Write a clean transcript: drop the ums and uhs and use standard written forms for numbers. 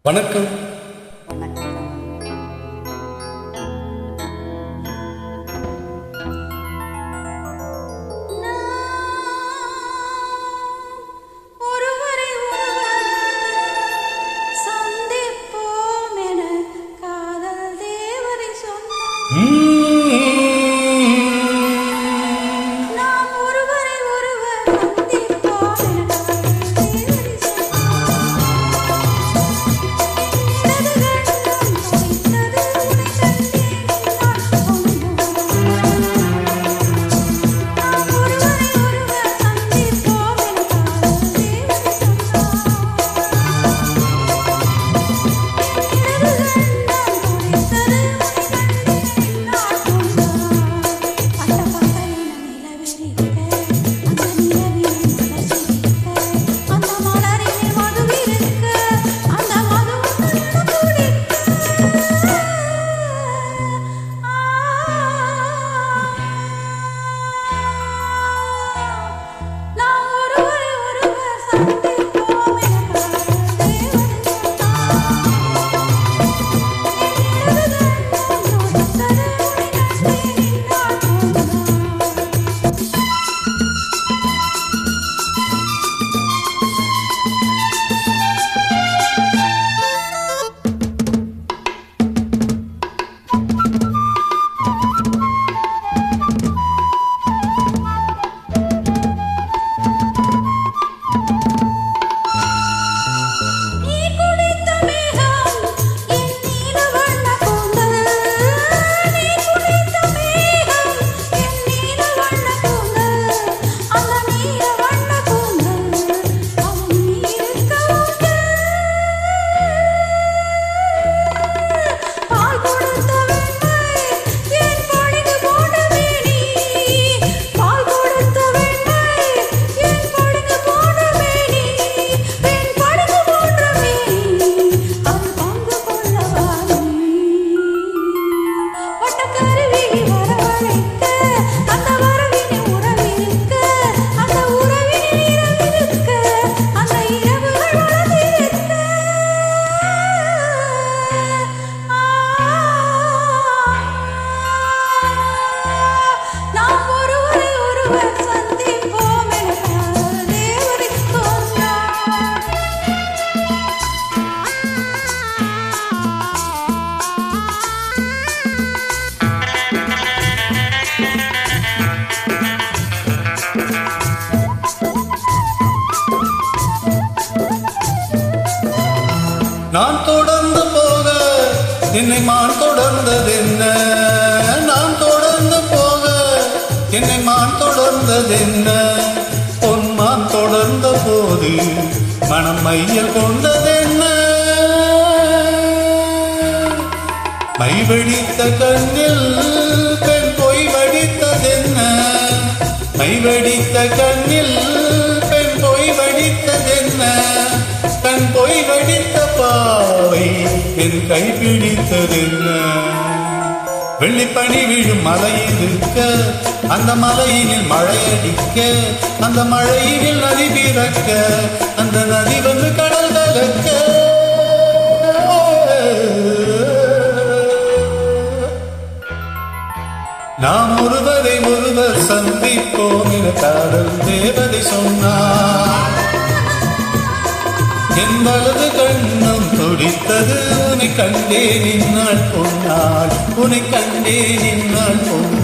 வணக்கம். நான் தொடர்ந்து போக என்னை மான் தொடர்ந்ததென்ன? நான் தொடர்ந்து போக என்னை மான் தொடர்ந்ததென்ன? பொன்மான் தொடர்ந்த போது மனம் மையல் கொண்டதென்ன? மை வெடித்த கண்ணில் பெண் பொய் வடித்ததென்ன? மை வெடித்த கண்ணில் பெண் பொய் வடித்ததென்ன? கண் பொய் வடித்த பாவை என் கைப்பிடித்ததென்ன? வெள்ளிப்பனி விழும் மலையில் இருக்க, அந்த மலையினில் மழையடிக்க, அந்த மழையினில் நதி பிறக்க, அந்த நதி வந்து கடல் கலக்க. நாம் ஒருவரை ஒருவர் சந்திப்போம் என காதல் தேவதை சொன்னார். என் வலது கண்ணம் துடித்தது, உன்னை கண்டே நின்றாள் பொன்னாள், உன்னை கண்டே நின்றாள் பொன்னாள்.